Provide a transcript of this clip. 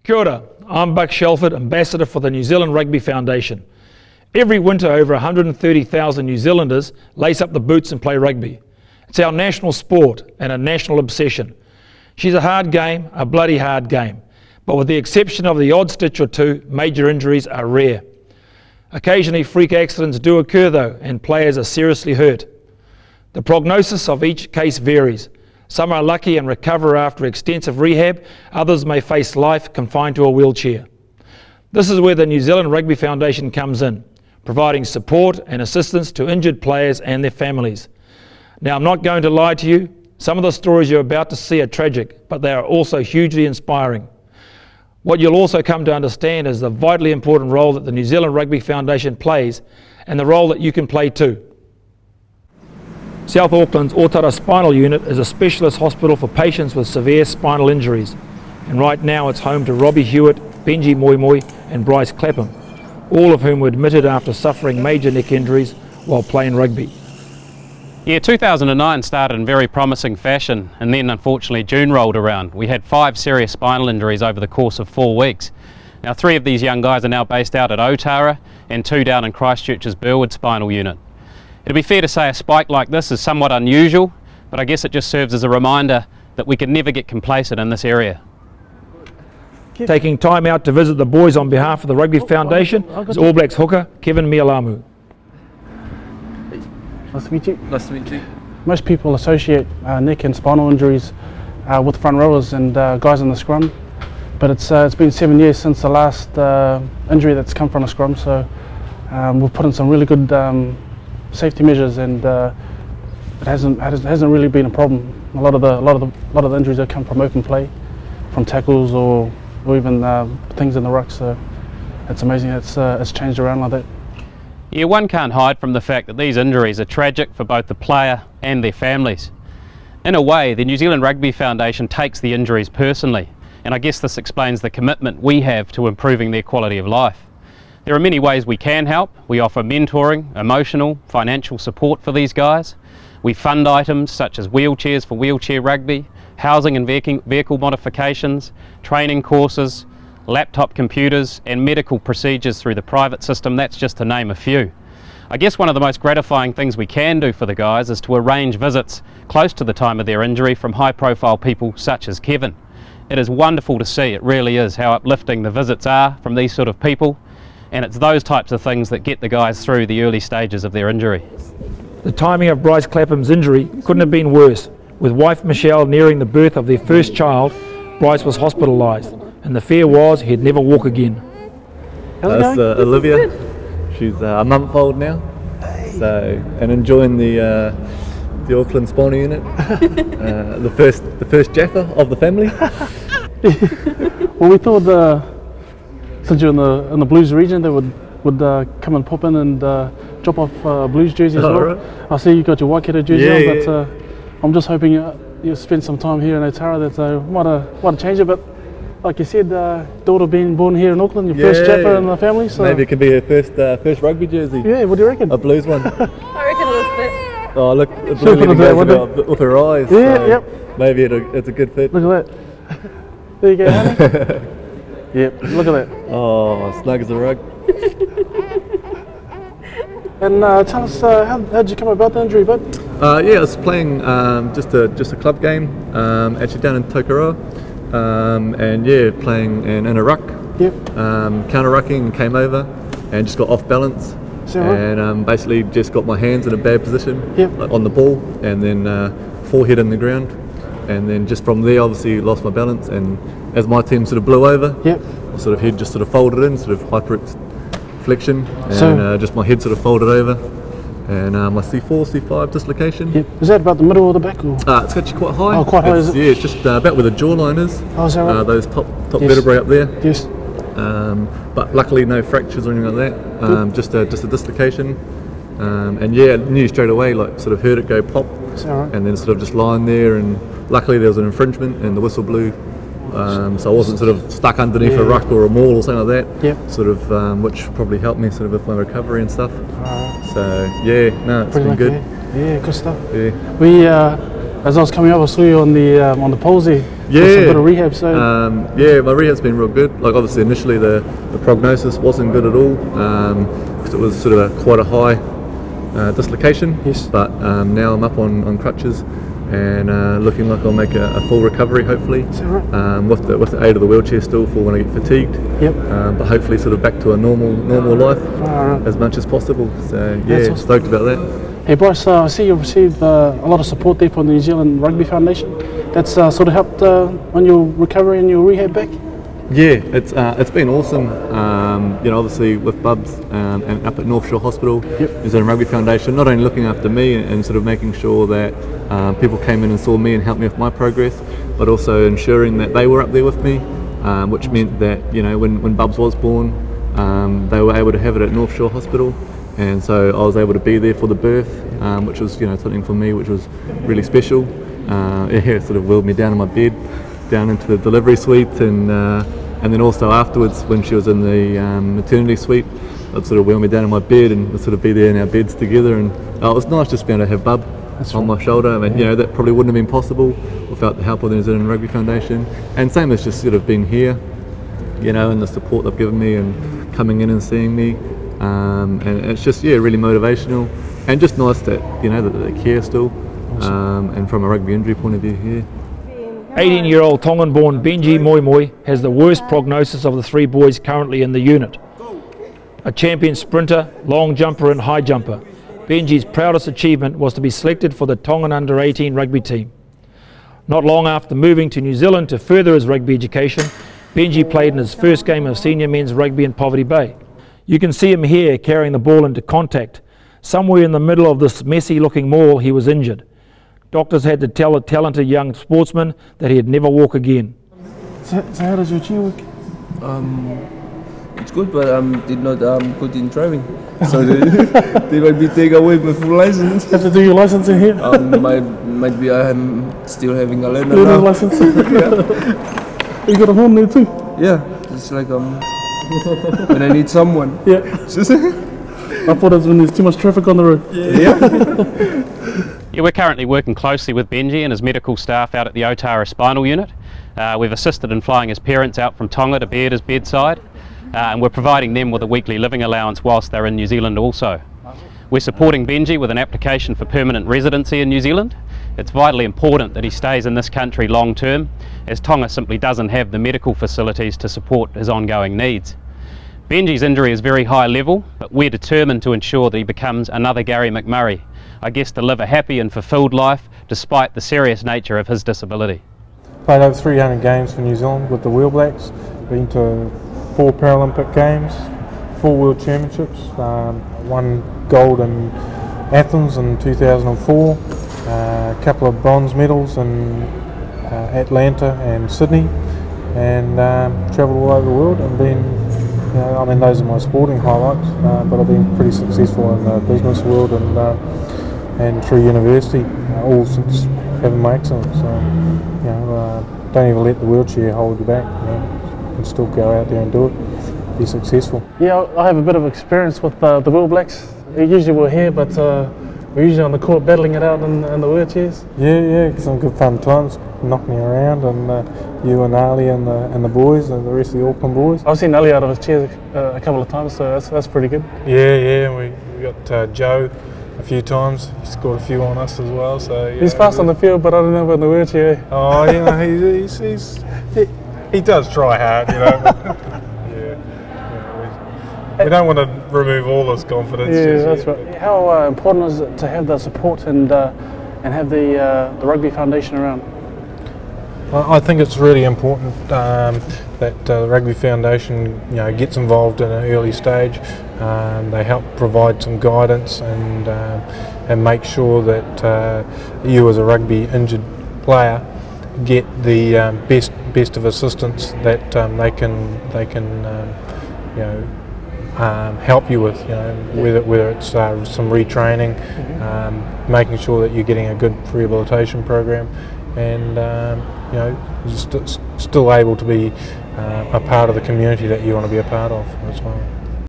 Kia ora, I'm Buck Shelford, Ambassador for the New Zealand Rugby Foundation. Every winter over 130,000 New Zealanders lace up the boots and play rugby. It's our national sport and a national obsession. She's a hard game, a bloody hard game, but with the exception of the odd stitch or two, major injuries are rare. Occasionally freak accidents do occur though, and players are seriously hurt. The prognosis of each case varies. Some are lucky and recover after extensive rehab, others may face life confined to a wheelchair. This is where the New Zealand Rugby Foundation comes in, providing support and assistance to injured players and their families. Now, I'm not going to lie to you, some of the stories you're about to see are tragic, but they are also hugely inspiring. What you'll also come to understand is the vitally important role that the New Zealand Rugby Foundation plays and the role that you can play too. South Auckland's Otara Spinal Unit is a specialist hospital for patients with severe spinal injuries, and right now it's home to Robbie Hewitt, Benji Moimoi and Bryce Clapham, all of whom were admitted after suffering major neck injuries while playing rugby. Yeah, 2009 started in very promising fashion, and then unfortunately June rolled around. We had 5 serious spinal injuries over the course of 4 weeks. Now 3 of these young guys are now based out at Otara and 2 down in Christchurch's Burwood Spinal Unit. It'd be fair to say a spike like this is somewhat unusual, but I guess it just serves as a reminder that we can never get complacent in this area. Taking time out to visit the boys on behalf of the Rugby Foundation is All Blacks hooker Kevin Mialamu. Nice to meet you. Nice to meet you. Most people associate neck and spinal injuries with front rowers and guys in the scrum, but it's been 7 years since the last injury that's come from a scrum, so we've put in some really good safety measures, and it hasn't really been a problem. A lot of the injuries that come from open play, from tackles or even things in the ruck. So it's amazing it's changed around like that. Yeah, one can't hide from the fact that these injuries are tragic for both the player and their families. In a way, the New Zealand Rugby Foundation takes the injuries personally, and I guess this explains the commitment we have to improving their quality of life. There are many ways we can help. We offer mentoring, emotional, financial support for these guys. We fund items such as wheelchairs for wheelchair rugby, housing and vehicle modifications, training courses, laptop computers and medical procedures through the private system. That's just to name a few. I guess one of the most gratifying things we can do for the guys is to arrange visits close to the time of their injury from high-profile people such as Kevin. It is wonderful to see, it really is, how uplifting the visits are from these sort of people. And it's those types of things that get the guys through the early stages of their injury. The timing of Bryce Clapham's injury couldn't have been worse. With wife Michelle nearing the birth of their first child, Bryce was hospitalised, and the fear was he'd never walk again. That's Olivia. She's a month-old now, so and enjoying the Auckland Spinal Unit, the first Jaffa of the family. Well, we thought since you're in the Blues region, they would come and pop in and drop off Blues jerseys as well. Right. I see you got your Waikato jersey on, but I'm just hoping you spend some time here in Otara that might change it. But like you said, daughter being born here in Auckland, your first Jaffa in the family. So maybe it can be her first rugby jersey. Yeah, what do you reckon? A Blues one. I reckon it was fit. Oh look, it's really goes with her eyes. Yeah, so yep. Maybe it's a good fit. Look at that. There you go, honey. Yep, look at that. Oh, snug as a rug. And tell us, how did you come about the injury, bud? Yeah, I was playing just a club game, actually down in Tokoroa, and yeah, playing in a ruck. Yep. Counter rucking, and came over and just got off balance, and basically just got my hands in a bad position on the ball, and then forehead in the ground, and then just from there obviously lost my balance, and as my team sort of blew over, my sort of head just sort of folded in, sort of hyperflexion, and just my head sort of folded over, and my C4, C5 dislocation. Yep. Is that about the middle or the back? Or? It's actually quite high. Oh, quite high, is it? Yeah, it's just about where the jawline is. Oh, is that right? Those top vertebrae up there. Yes. But luckily no fractures or anything like that, just a dislocation. And yeah, I knew straight away, like sort of heard it go pop, and then sort of just lying there, and luckily there was an infringement and the whistle blew. So I wasn't sort of stuck underneath a ruck or a maul or something like that, sort of, which probably helped me sort of with my recovery and stuff. So yeah, no, it's been good. Yeah, good stuff. Yeah. We As I was coming up, I saw you on the poles there. Yeah. With a bit of rehab, so. Yeah, my rehab's been real good. Like obviously initially the prognosis wasn't good at all because it was sort of quite a high dislocation. Yes. But now I'm up on crutches and looking like I'll make a full recovery hopefully. Is that right? With the aid of the wheelchair still for when I get fatigued. Yep. But hopefully sort of back to a normal life as much as possible. So yeah, awesome. stoked about that. Hey Bryce, I see you received a lot of support there from the New Zealand Rugby Foundation. That's sort of helped on your recovery and your rehab back? Yeah, it's been awesome. You know, obviously with Bubs and up at North Shore Hospital, New Zealand Rugby Foundation, not only looking after me and sort of making sure that people came in and saw me and helped me with my progress, but also ensuring that they were up there with me, which meant that, you know, when Bubs was born, they were able to have it at North Shore Hospital. And so I was able to be there for the birth, which was, you know, something for me which was really special. It sort of wheeled me down in my bed, down into the delivery suite, and then also afterwards when she was in the maternity suite, I'd sort of wheel me down in my bed and we'd sort of be there in our beds together. And it was nice just being able to have Bub on my shoulder. I mean, you know, that probably wouldn't have been possible without the help of the New Zealand Rugby Foundation. And same as just sort of being here, you know, and the support they've given me and coming in and seeing me. And it's just, yeah, really motivational and just nice that, you know, that they care still. And from a rugby injury point of view here. 18-year-old Tongan-born Benji Moimoi has the worst prognosis of the three boys currently in the unit. A champion sprinter, long jumper and high jumper, Benji's proudest achievement was to be selected for the Tongan under-18 rugby team. Not long after moving to New Zealand to further his rugby education, Benji played in his first game of senior men's rugby in Poverty Bay. You can see him here carrying the ball into contact. Somewhere in the middle of this messy-looking maul, he was injured. Doctors had to tell a talented young sportsman that he'd never walk again. So how does your cheer work? It's good, but did not put in driving. So they might be take away my full license. Have to do your license in here? Might be I am still having a learner You now. license? Yeah. You got a horn there too? Yeah, it's like when I need someone. Yeah. I thought it was when there's too much traffic on the road. Yeah. Yeah, we're currently working closely with Benji and his medical staff out at the Otara Spinal Unit. We've assisted in flying his parents out from Tonga to be at his bedside, and we're providing them with a weekly living allowance whilst they're in New Zealand also. We're supporting Benji with an application for permanent residency in New Zealand. It's vitally important that he stays in this country long term, as Tonga simply doesn't have the medical facilities to support his ongoing needs. Benji's injury is very high level, but we're determined to ensure that he becomes another Gary McMurray, I guess to live a happy and fulfilled life despite the serious nature of his disability. Played over 300 games for New Zealand with the Wheel Blacks, been to 4 Paralympic Games, 4 World Championships, 1 gold in Athens in 2004, a couple of bronze medals in Atlanta and Sydney, and travelled all over the world and been, you know, I mean those are my sporting highlights, but I've been pretty successful in the business world and through university, all since having my accident. So, you know, don't even let the wheelchair hold you back. You know, you can still go out there and do it, be successful. Yeah, I have a bit of experience with the Wheel Blacks. Usually we're here, but we're usually on the court battling it out in the wheelchairs. Yeah, some good fun times, knocking you around, and you and Ali and the boys and the rest of the Auckland boys. I've seen Ali out of his chair a couple of times, so that's pretty good. Yeah, we got Joe a few times. He scored a few on us as well. So yeah, he's fast on the field, but I don't know about the wheelchair. Oh, you know, he does try hard, you know. We don't want to remove all his confidence. Yeah, that's right. How important is it to have the support and have the Rugby Foundation around? I think it's really important that the Rugby Foundation, you know, gets involved in an early stage. They help provide some guidance and make sure that you, as a rugby injured player, get the best of assistance that they can you know, help you with, you know, whether it's some retraining, making sure that you're getting a good rehabilitation program, and you know, still able to be a part of the community that you want to be a part of as well.